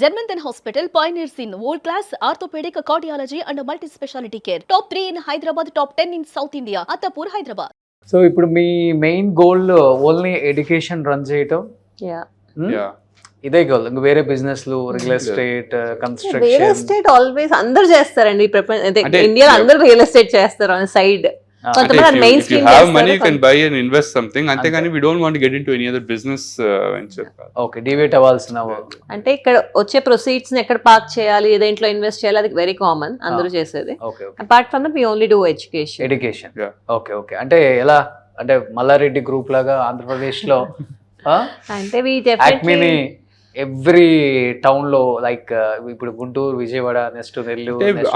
Germanton Hospital pioneers in world-class orthopedic cardiology and multi-specialty care. Top 3 in Hyderabad, top 10 in South India. Attapur, Hyderabad. So ఇప్పుడు మీ main goal only education run చేయటం. Yeah. Yeah. ఇదే goal, ఇంకా వేరే బిజినెస్లు, real estate, real construction. Estate always అందరు చేస్తారండి ప్రపంచం అంటే ఇండియాలో అందరూ రియల్ ఎస్టేట్ చేస్తారు ఆన్ సైడ్ కొంతమంది main If you stream have money, you can buy and invest something. అంతేగాని we don't want to get into any other business venture. Okay, డివేట్ అవ్వాల్సిన అంటే ఇక్కడ వచ్చే ప్రొసీడ్స్ ని ఎక్కడ పార్క్ చేయాలి, దేంట్లో ఇన్వెస్ట్ చేయాలి, అది వెరీ కామన్ అందరూ చేసేది. Okay okay, apart from that we only do education. Education. Yeah. Okay okay, అంటే ఎలా, అంటే మల్లారెడ్డి గ్రూప్ లాగా ఆంధ్రప్రదేశ్ లో అంటే వి యాక్మీని ఎవ్రీ టౌన్ లో, లైక్ ఇప్పుడు గుంటూరు, విజయవాడ, నెక్స్ట్ నెల్లూరు,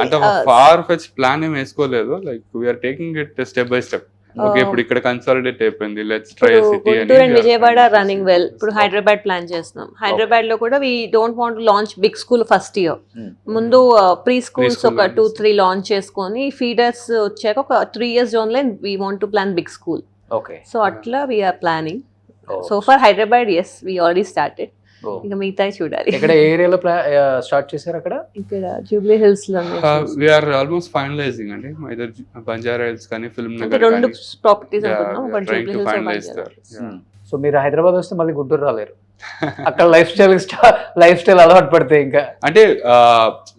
అంత ఫార్ ఫెచ్ ప్లాన్ ఏం వేసుకోలేదు. Like we're taking it step by step. Okay, ఇప్పుడు ఇక్కడ కన్సాలిడేట్ అయిపోయింది, let's try city. Guntur and Vijayawada running well. ఇప్పుడు హైదరాబాద్ ప్లాన్ చేస్తున్నాం. హైదరాబాద్ లో కూడా we don't want launch big school first year. ముందు ప్రీ స్కూల్స్ ఒక 2-3 లాంచ్ చేసుకొని ఫీడర్స్ వచ్చాక ఒక 3 years జోన్ లో we want to plan big school. Okay, so అట్లా we are planning. So for Hyderabad as we already started. ఇంకా మిగతా చూడాలి. ఇక్కడ ఏరియాలో స్టార్ట్ చేశారు అక్కడ. ఇక్కడ జూబ్లీ హిల్స్ లో వీఆర్ ఆల్మోస్ట్ ఫైనలైజింగ్ అండి. ఐదర్ బంజారా హిల్స్ కానీ ఫిల్మ్ నగర్ 2 ప్రాపర్టీస్ అనుకున్నాం. ఒక జూబ్లీ హిల్స్ సో మీరు హైదరాబాద్ వస్తే మళ్ళీ గుంటూరు రాలేరు. అక్కడ లైఫ్ స్టైల్ అలవాటు పడితే ఇంకా. అంటే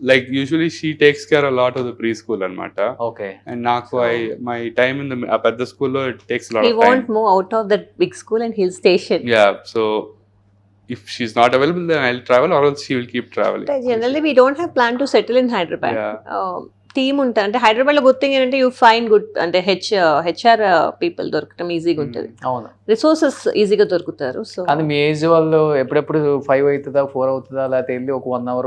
like usually she takes care a lot of the pre school అన్నమాట. ఓకే, అండ్ నాకు మై టైమ్ ఇన్ ద పెద్ద స్కూల్లో it takes lot he of time. won't move out of that big school and hill station. Yeah, so if she's not available, then I'll travel, or else she will keep traveling. Generally we don't have plan to settle in Hyderabad. Yeah. Team ఉంటారు అంటే హైదరాబాద్ లో good thing ఏంటంటే you fine good అంటే HR people దొరకటం ఈజీగా ఉంటుంది. అవును, resources ఈజీగా దొరుకుతారు. సో కానీ మీ ఏజ్ వాళ్ళు ఎప్పుడెప్పుడు 5 అవుతుందా 4 అవుతుందా, లేకపోతే వెళ్ళి ఒక 1 hour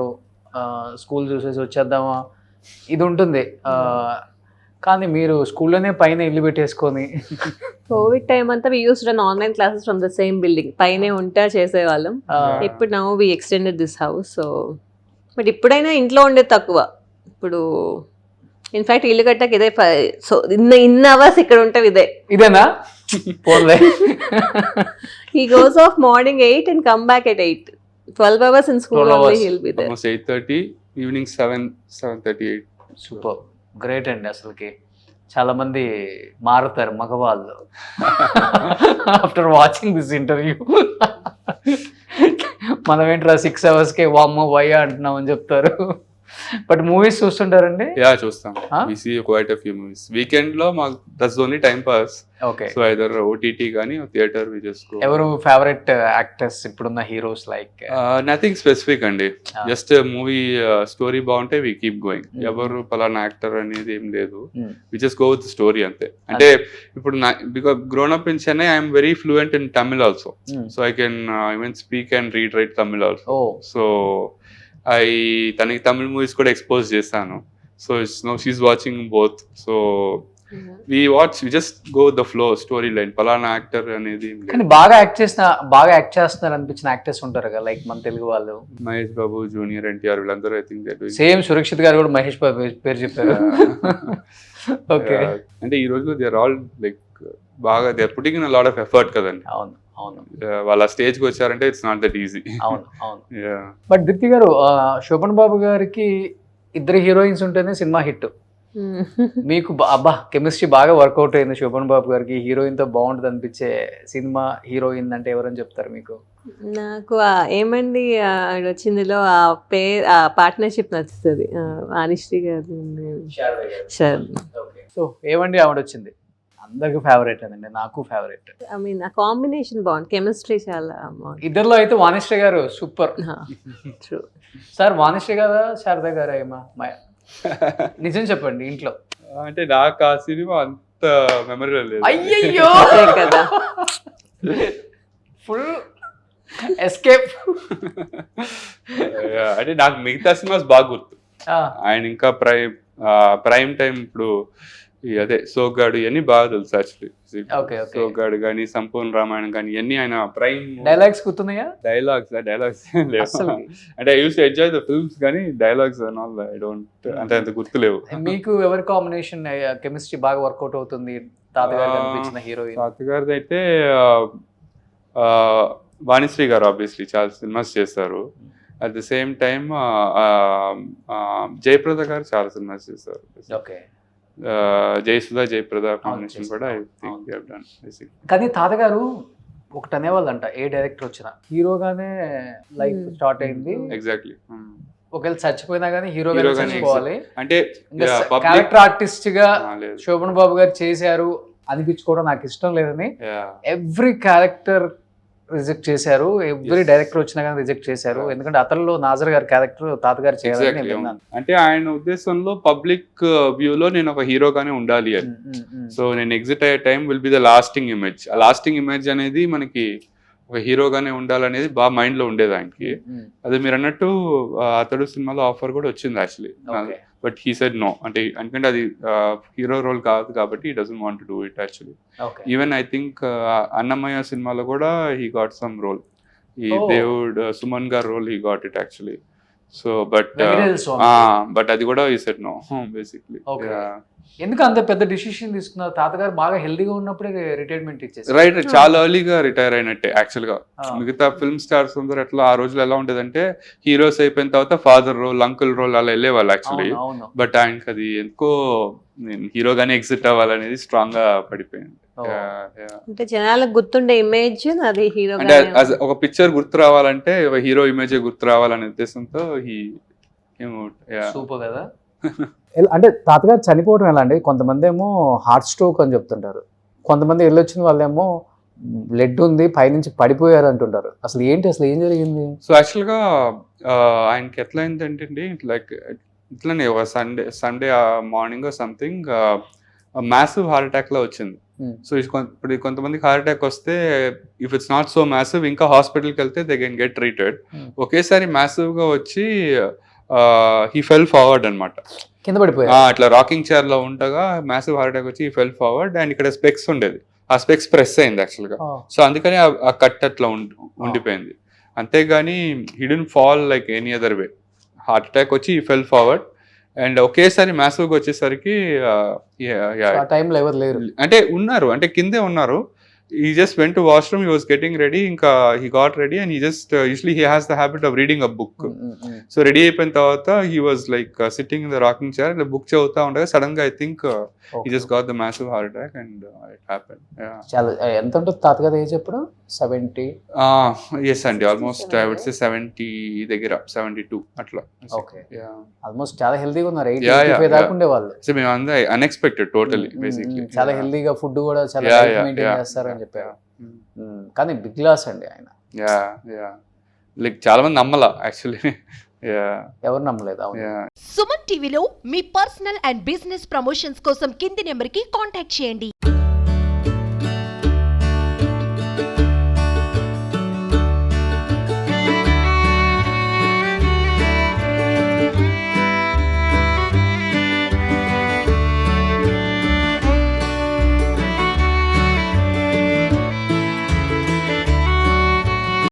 స్కూల్ చూసేసి వచ్చేద్దామా, ఇది ఉంటుంది. కానీ మీరు స్కూల్లోనే పైన ఇల్లు పెట్టేసుకొని. కోవిడ్ టైం అంతా we used run online classes from the same building. పైనే ఉంటా చేసేవాళ్ళం. ఇప్పుడు now we extended this house. So but ఇప్పుడైనా ఇంట్లో ఉండేది తక్కువ. ఇప్పుడు ఇన్ఫాక్ట్ ఇల్లు కట్టాక ఇదే. సో ఇన్ని అవర్స్ ఇక్కడ ఉంటాం ఇదేనా పోన్లే. he goes off morning 8 and come back at 8. 12 hours in school only he'll be there. Almost 8:30, evening 7:38. Super, great అండి. అసలుకి చాలా మంది మారుతారు మగవాళ్ళు ఆఫ్టర్ వాచింగ్ దిస్ ఇంటర్వ్యూ. మనం ఏంట్రా 6 hours వామ్మో వయ్యా అంటున్నాం అని చెప్తారు. బట్ మూవీస్ చూస్తుంటారండి? యా, చూస్తాం. we see quite a few movies. Weekend లో మాకు that's only time pass. Okay, so either OTT గానీ థియేటర్ we just go. ఎవరు ఫేవరెట్ యాక్టర్స్ ఇప్పుడున్న హీరోస్? లైక్ నథింగ్ స్పెసిఫిక్ అండి. జస్ట్ మూవీ స్టోరీ బాగుంటే we keep going. ఎవరు పలానా actor అనేది ఏం లేదు. We just go with story అంతే. అంటే ఇప్పుడు because grown up in Chennai I'm very fluent in Tamil also. So I can even speak and read write Tamil also. So తనకి తమిళ్ మూవీస్ కూడా ఎక్స్పోజ్ చేస్తాను. So no she's watching both. So we just go with the flow, story line. పలానా actor అనేది. కానీ బాగా act చేస్తున్నారు అనిపించిన actors ఉంటారు కదా, లైక్ మన తెలుగు వాళ్ళు. మహేష్ బాబు, జూనియర్ ఎన్టీఆర్, వీళ్ళందరూ ఐ థింక్ సేమ్ సురక్షిత్ గారు కూడా మహేష్ బాబు పేరు చెప్పారు. ఓకే, అంటే ఈ రోజు దే ఆర్ ఆల్ లైక్ బాగా they are putting in a lot of effort కదండి. అవును అవును, వాళ్ళ స్టేజ్ కి వచ్చారంటే ఇట్స్ నాట్ దట్ ఈజీ. అవును అవును. బట్ దీప్తి గారు, శోభన్ బాబు గారికి 2 హీరోయిన్స్ ఉంటేనే సినిమా హిట్. మీకు అబ్బా కెమిస్ట్రీ బాగా వర్కౌట్ అయింది శోభన్ బాబు గారికి. హీరోయిన్ తో బాగుంటుంది అనిపించే సినిమా హీరోయిన్ అంటే ఎవరని చెప్తారు మీకు? నాకు ఏమండి వచ్చిందిలో ఆ పార్ట్నర్షిప్ నచ్చుతుంది. వాణిశ్రీ గారు. సో ఏమండి ఆవిడ వచ్చింది? అందరికి ఫేవరెట్ అండి, నాకు ఫేవరెట్. ఐ మీన్ ఆ కాంబినేషన్ బాగుంది, కెమిస్ట్రీ చాలా బాగుంది. ఇద్దరులో అయితే వాణిశ్రీ గారు సూపర్. ట్రూ సార్, వాణిశ్రీ గారా శారద గారా? ఏమా నిజం చెప్పండి ఇంట్లో. అంటే నాకు ఆ సినిమా అంత మెమరీ లేదు. అయ్యయ్యో కదా, ఫుల్ ఎస్కేప్. అంటే నాకు మిగతా సినిమాస్ బాగా గుర్తు. ఆయన ఇంకా ప్రైమ్ టైం ఇప్పుడు అదే సోగ్గాడు ఇవన్నీ బాగా తెలుసు యాక్చువల్లీ. సోగ్గాడు కానీ, సంపూర్ణ రామాయణం కానీ, ఇవన్నీ ఆయన ప్రైమ్. డైలాగ్స్ గుర్తున్నాయా? డైలాగ్స్ లేవు. అంటే I use to enjoy the films కానీ dialogues and all I don't అంత గుర్తులేవు. మీకు ఎవరి కాంబినేషన్ కెమిస్ట్రీ బాగా వర్కౌట్ అవుతుంది? తాతగారు అనిపించిన హీరోయిన్? తాతగారిది అయితే వాణిశ్రీ గారు ఆబ్వియస్లీ చాలా సినిమాస్ చేస్తారు. At the same time Jayaprada గారు చాలా సినిమాస్ చేస్తారు. ఓకే. జయప్రద కాంబినేషన్ కూడా I think they have done basic. కానీ తాతగారు ఒకటి అనేవాళ్ళంట, ఏ డైరెక్టర్ వచ్చినా హీరోగానే లైఫ్ స్టార్ట్ అయింది, ఎగ్జాక్ట్లీ. ఒకవేళ చచ్చిపోయినా కానీ హీరోగానే చచ్చిపోవాలి, అంటే క్యారెక్టర్ ఆర్టిస్ట్ గా లేదు. శోభన్ బాబు గారు చేశారు అనిపించుకోవడం నాకు ఇష్టం లేదని ఎవ్రీ క్యారెక్టర్ రిజెక్ట్ చేశారు, ఎవ్రీ డైరెక్టర్ వచ్చినా కానీ రిజెక్ట్ చేశారు. ఎందుకంటే అతనిలో నాజర్ గారి క్యారెక్టర్ తాతగారు చేయాలని నేను విన్నాను. అంటే ఆయన ఉద్దేశంలో పబ్లిక్ వ్యూలో నేను ఒక హీరోగానే ఉండాలి అని. సో నేను ఎగ్జిట్ అయ్యే time will be the lasting image. ఆ లాస్టింగ్ ఇమేజ్ అనేది మనకి ఒక హీరోగానే ఉండాలనేది బాగా మైండ్ లో ఉండేది ఆయనకి. అదే మీరు అన్నట్టు అతడు సినిమాలో ఆఫర్ కూడా వచ్చింది actually, but he said no. అంటే ఎందుకంటే అది హీరో రోల్ కాదు కాబట్టి he doesn't want to do it actually. Even I think Annamayya సినిమాలో కూడా హీ గాట్ సమ్ రోల్, ఈ దేవుడ్ Suman garu role he got it actually. So but అది కూడా హీ సెడ్ నో బేసిక్లీ. ఎందుకు అంత పెద్ద డిసిషన్ తీసుకున్నారు? తాతగారు బాగా హెల్దీగా ఉన్నప్పుడే రిటైర్మెంట్ ఇచ్చేసారు. రైట్, చాలా ఎర్లీగా రిటైర్ అయినట్టే యాక్చువల్ గా. మిగతా ఫిల్మ్ స్టార్స్ అందరూ ఎట్లా ఆ రోజులు ఎలా ఉండేదంటే హీరోస్ అయిపోయిన తర్వాత ఫాదర్ రోల్, అంకుల్ రోల్ అలా వెళ్ళేవాళ్ళు యాక్చువల్లీ. బట్ ఆయనకి అది ఎందుకో హీరోగానే ఎగ్జిట్ అవ్వాలనేది స్ట్రాంగ్ గా పడిపోయింది. అంటే జనాలకు గుర్తుండే ఇమేజ్ అది హీరో, అంటే ఒక పిక్చర్ గుర్తు రావాలంటే హీరో ఇమేజ్ గుర్తు రావాలనే ఉద్దేశంతో సూపర్ కదా. అంటే తాతగారు చనిపోవడం ఎలా అండి? కొంతమంది ఏమో హార్ట్ స్ట్రోక్ అని చెప్తుంటారు, కొంతమంది వెళ్ళొచ్చిన వాళ్ళేమో బ్లడ్ ఉంది పైనుంచి పడిపోయారు అంటుంటారు. అసలు ఏంటి, అసలు ఏం జరిగింది? సో యాక్చువల్గా ఆయనకి ఎట్లా అయిందంటే అండి, లైక్ ఇట్లానే ఒక Sunday morning something massive heart attack లా వచ్చింది. సో ఇప్పుడు కొంతమందికి హార్ట్ అటాక్ వస్తే if it's not so massive ఇంకా హాస్పిటల్కి వెళ్తే దే కెన్ గెట్ ట్రీటెడ్. ఒకేసారి మ్యాసివ్ గా వచ్చి హీ ఫెల్ ఫార్వర్డ్ అనమాట, కింద పడిపోయి అట్లా రాకింగ్ చైర్ లో ఉండగా మ్యాసివ్ హార్ట్ అటాక్ వచ్చి హీ ఫెల్ ఫార్వర్డ్. అండ్ ఇక్కడ స్పెక్స్ ఉండేది, ఆ స్పెక్స్ ప్రెస్ అయింది యాక్చువల్ గా. సో అందుకని ఆ కట్ అట్లా ఉండిపోయింది. అంతేగాని he didn't fall like any other way. Heart attack వచ్చి హీ ఫెల్ ఫార్వర్డ్ అండ్ ఒకేసారి మ్యాసివ్ గా వచ్చేసరికి టైంలో ఎవరు లేరు, అంటే ఉన్నారు, అంటే కిందే ఉన్నారు. He just went to washroom, he was getting ready, ఇంకా he got ready and he just usually he has the habit of reading a book. So ready అయిపోయిన తర్వాత he was like sitting in the rocking chair and the book చదువుతా ఉండగా sudden గా I think he just got the massive heart attack and it happened. చాలా ఎంత ఉంటుంది తాతగారు age ఎప్పుడు? 70? yes అండి, ఆల్మోస్ట్ I would say 70 దగ్గర, 72 అట్లా. ఓకే, ఆల్మోస్ట్ చాలా హెల్దీగా ఉన్నారు. 85 దాకా ఉండేవాళ్ళు. సో మేము అందరూ అన్ఎక్స్పెక్టెడ్ టోటలీ బేసిక్లీ. చాలా హెల్దీగా ఫుడ్ కూడా చాలా మెయింటైన్ చేస్తారు అని చెప్పారు. కానీ బిగ్ లాస్ అండి ఆయన. లైక్ చాలా మంది నమ్మలా యాక్చువల్లీ. ఎవరు నమ్మలేదు. సుమన్ టీవీలో మీ పర్సనల్ అండ్ బిజినెస్ ప్రమోషన్స్ కోసం కింది నెంబర్కి కాంటాక్ట్ చేయండి.